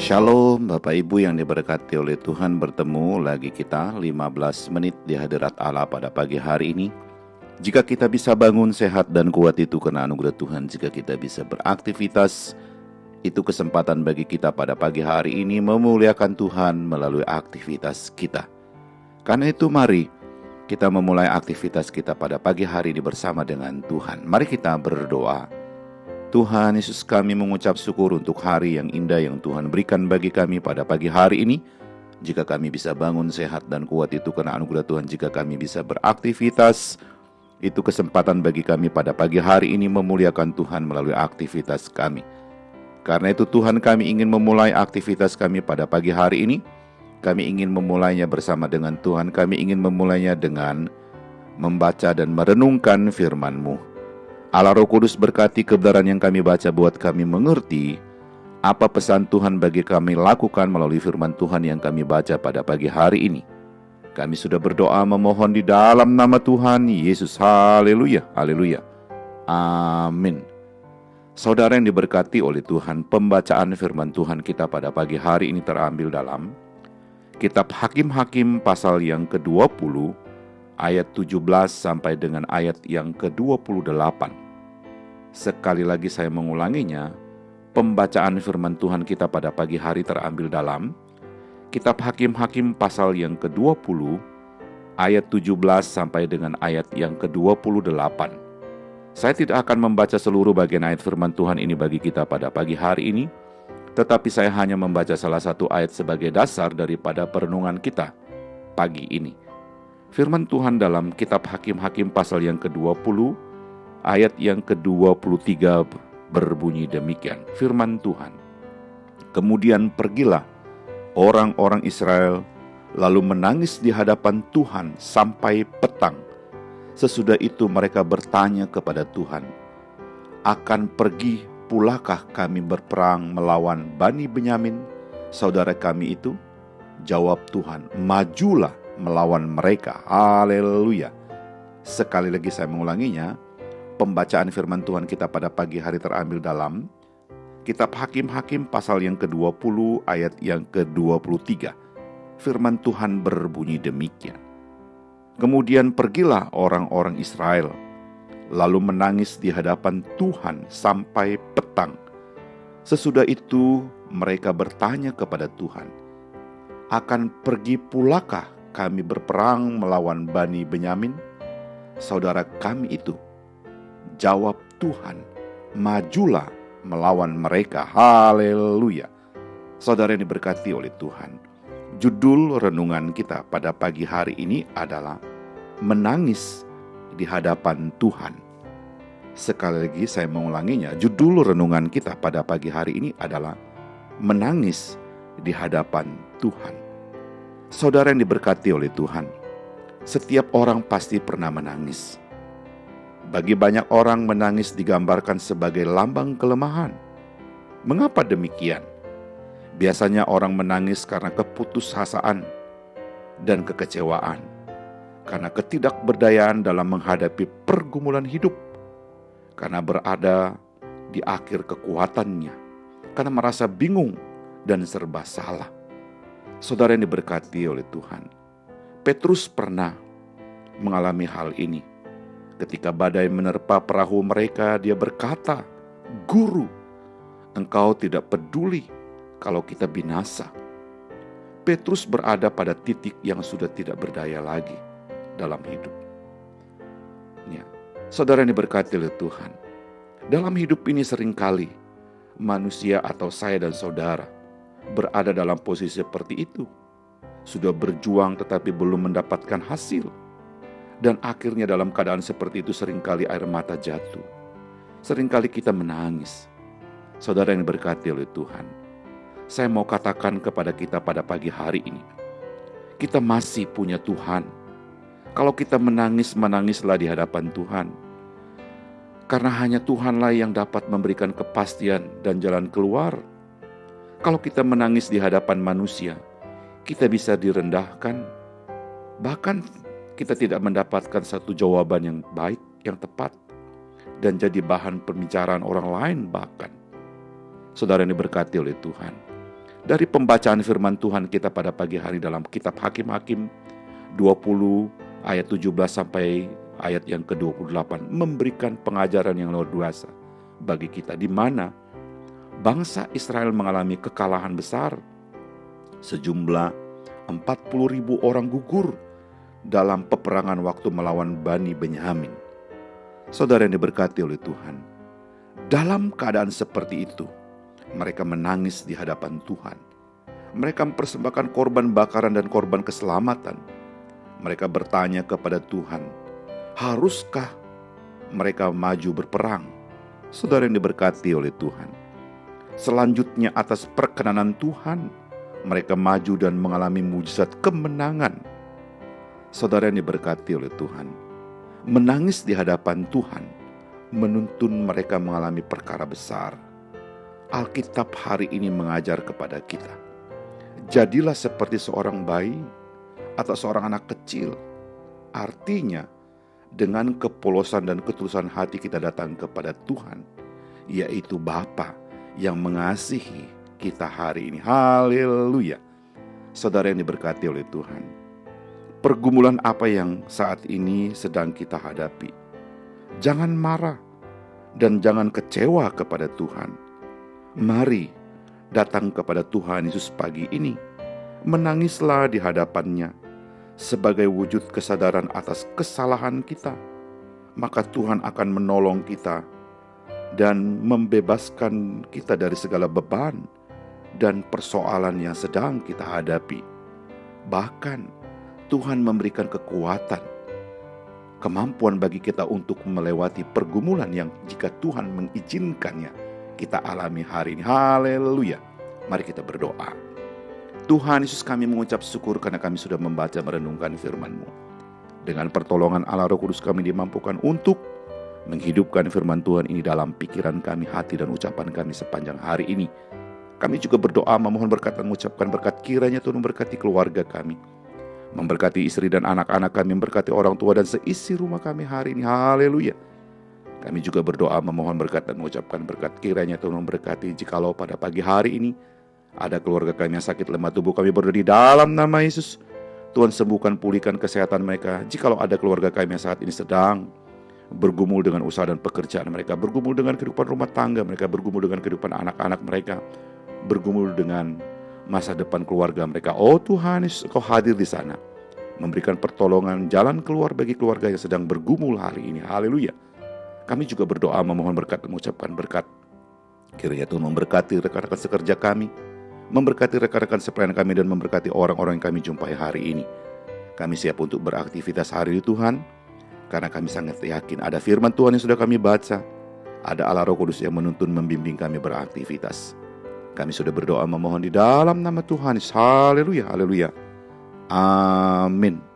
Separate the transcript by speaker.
Speaker 1: Shalom Bapak Ibu yang diberkati oleh Tuhan, bertemu lagi kita 15 menit di hadirat Allah pada pagi hari ini. Jika kita bisa bangun sehat dan kuat itu karena anugerah Tuhan. Jika kita bisa beraktivitas, itu kesempatan bagi kita pada pagi hari ini memuliakan Tuhan melalui aktivitas kita. Karena itu mari kita memulai aktivitas kita pada pagi hari ini bersama dengan Tuhan. Mari kita berdoa. Tuhan Yesus, kami mengucap syukur untuk hari yang indah yang Tuhan berikan bagi kami pada pagi hari ini. Jika kami bisa bangun sehat dan kuat itu karena anugerah Tuhan. Jika kami bisa beraktivitas, itu kesempatan bagi kami pada pagi hari ini memuliakan Tuhan melalui aktivitas kami. Karena itu Tuhan, kami ingin memulai aktivitas kami pada pagi hari ini. Kami ingin memulainya bersama dengan Tuhan. Kami ingin memulainya dengan membaca dan merenungkan firman-Mu. Allah Roh Kudus, berkati kebenaran yang kami baca buat kami mengerti apa pesan Tuhan bagi kami lakukan melalui firman Tuhan yang kami baca pada pagi hari ini. Kami sudah berdoa memohon di dalam nama Tuhan Yesus. Haleluya, haleluya, amin. Saudara yang diberkati oleh Tuhan, pembacaan firman Tuhan kita pada pagi hari ini terambil dalam Kitab Hakim-Hakim pasal yang ke-20 ayat 17 sampai dengan ayat yang ke-28. Sekali lagi saya mengulanginya, pembacaan firman Tuhan kita pada pagi hari terambil dalam Kitab Hakim-Hakim pasal yang ke-20 ayat 17 sampai dengan ayat yang ke-28. Saya tidak akan membaca seluruh bagian ayat firman Tuhan ini bagi kita pada pagi hari ini, tetapi saya hanya membaca salah satu ayat sebagai dasar daripada perenungan kita pagi ini. Firman Tuhan dalam Kitab Hakim-Hakim pasal yang ke-20 ayat yang ke-23 berbunyi demikian. Firman Tuhan, kemudian pergilah orang-orang Israel lalu menangis di hadapan Tuhan sampai petang. Sesudah itu mereka bertanya kepada Tuhan, akan pergi pulakah kami berperang melawan Bani Benyamin, saudara kami itu? Jawab Tuhan, majulah melawan mereka. Haleluya. Sekali lagi saya mengulanginya. Pembacaan firman Tuhan kita pada pagi hari terambil dalam Kitab Hakim-Hakim pasal yang ke-20 ayat yang ke-23. Firman Tuhan berbunyi demikian. Kemudian pergilah orang-orang Israel lalu menangis di hadapan Tuhan sampai petang. Sesudah itu mereka bertanya kepada Tuhan, akan pergi pulakah kami berperang melawan Bani Benyamin, saudara kami itu? Jawab Tuhan, majulah melawan mereka. Haleluya. Saudara yang diberkati oleh Tuhan, judul renungan kita pada pagi hari ini adalah menangis di hadapan Tuhan. Sekali lagi saya mengulanginya, judul renungan kita pada pagi hari ini adalah menangis di hadapan Tuhan. Saudara yang diberkati oleh Tuhan, setiap orang pasti pernah menangis. Bagi banyak orang, menangis digambarkan sebagai lambang kelemahan. Mengapa demikian? Biasanya orang menangis karena keputusasaan dan kekecewaan, karena ketidakberdayaan dalam menghadapi pergumulan hidup, karena berada di akhir kekuatannya, karena merasa bingung dan serba salah. Saudara yang diberkati oleh Tuhan, Petrus pernah mengalami hal ini. Ketika badai menerpa perahu mereka, dia berkata, Guru, engkau tidak peduli kalau kita binasa. Petrus berada pada titik yang sudah tidak berdaya lagi dalam hidup. Ya, saudara yang diberkati oleh Tuhan, dalam hidup ini seringkali manusia atau saya dan saudara berada dalam posisi seperti itu. Sudah berjuang tetapi belum mendapatkan hasil. Dan akhirnya dalam keadaan seperti itu seringkali air mata jatuh. Seringkali kita menangis. Saudara yang diberkati oleh Tuhan, saya mau katakan kepada kita pada pagi hari ini, kita masih punya Tuhan. Kalau kita menangis, menangislah di hadapan Tuhan. Karena hanya Tuhanlah yang dapat memberikan kepastian dan jalan keluar. Kalau kita menangis di hadapan manusia, kita bisa direndahkan. Bahkan kita tidak mendapatkan satu jawaban yang baik, yang tepat, dan jadi bahan pembicaraan orang lain bahkan. Saudara yang diberkati oleh Tuhan, Dari pembacaan firman Tuhan kita pada pagi hari dalam kitab Hakim-Hakim 20 ayat 17 sampai ayat yang ke-28 memberikan pengajaran yang luar biasa bagi kita, di mana bangsa Israel mengalami kekalahan besar. Sejumlah 40.000 orang gugur dalam peperangan waktu melawan Bani Benyamin. Saudara yang diberkati oleh Tuhan, dalam keadaan seperti itu, mereka menangis di hadapan Tuhan. Mereka mempersembahkan korban bakaran dan korban keselamatan. Mereka bertanya kepada Tuhan, haruskah mereka maju berperang? Saudara yang diberkati oleh Tuhan, selanjutnya atas perkenanan Tuhan, mereka maju dan mengalami mujizat kemenangan. Saudara yang diberkati oleh Tuhan, menangis di hadapan Tuhan menuntun mereka mengalami perkara besar. Alkitab hari ini mengajar kepada kita, jadilah seperti seorang bayi atau seorang anak kecil. Artinya, dengan kepolosan dan ketulusan hati kita datang kepada Tuhan, yaitu Bapa yang mengasihi kita hari ini. Haleluya. Saudara yang diberkati oleh Tuhan, pergumulan apa yang saat ini sedang kita hadapi, jangan marah dan jangan kecewa kepada Tuhan. Mari datang kepada Tuhan Yesus pagi ini, menangislah di hadapannya sebagai wujud kesadaran atas kesalahan kita. Maka Tuhan akan menolong kita dan membebaskan kita dari segala beban dan persoalan yang sedang kita hadapi. Bahkan Tuhan memberikan kekuatan, kemampuan bagi kita untuk melewati pergumulan yang jika Tuhan mengizinkannya kita alami hari ini. Haleluya. Mari kita berdoa. Tuhan Yesus, kami mengucap syukur karena kami sudah membaca merenungkan firman-Mu. Dengan pertolongan Allah Roh Kudus kami dimampukan untuk menghidupkan firman Tuhan ini dalam pikiran kami, hati dan ucapan kami sepanjang hari ini. Kami juga berdoa memohon berkat dan mengucapkan berkat, kiranya Tuhan memberkati keluarga kami, memberkati istri dan anak-anak kami, memberkati orang tua dan seisi rumah kami hari ini. Haleluya. Kami juga berdoa memohon berkat dan mengucapkan berkat, kiranya Tuhan memberkati jikalau pada pagi hari ini ada keluarga kami yang sakit lemah tubuh, kami berdoa di dalam nama Yesus, Tuhan sembuhkan, pulihkan kesehatan mereka. Jikalau ada keluarga kami yang saat ini sedang bergumul dengan usaha dan pekerjaan mereka, bergumul dengan kehidupan rumah tangga mereka, bergumul dengan kehidupan anak-anak mereka, bergumul dengan masa depan keluarga mereka, oh Tuhan Yesus, Engkau hadir di sana, memberikan pertolongan, jalan keluar bagi keluarga yang sedang bergumul hari ini. Haleluya. Kami juga berdoa memohon berkat dan mengucapkan berkat, kiranya Tuhan memberkati rekan-rekan sekerja kami, memberkati rekan-rekan sepelayan kami, dan memberkati orang-orang yang kami jumpai hari ini. Kami siap untuk beraktivitas hari ini Tuhan, karena kami sangat yakin ada firman Tuhan yang sudah kami baca, ada Allah Roh Kudus yang menuntun membimbing kami beraktivitas. Kami sudah berdoa memohon di dalam nama Tuhan Yesus. Haleluya, haleluya. Amin.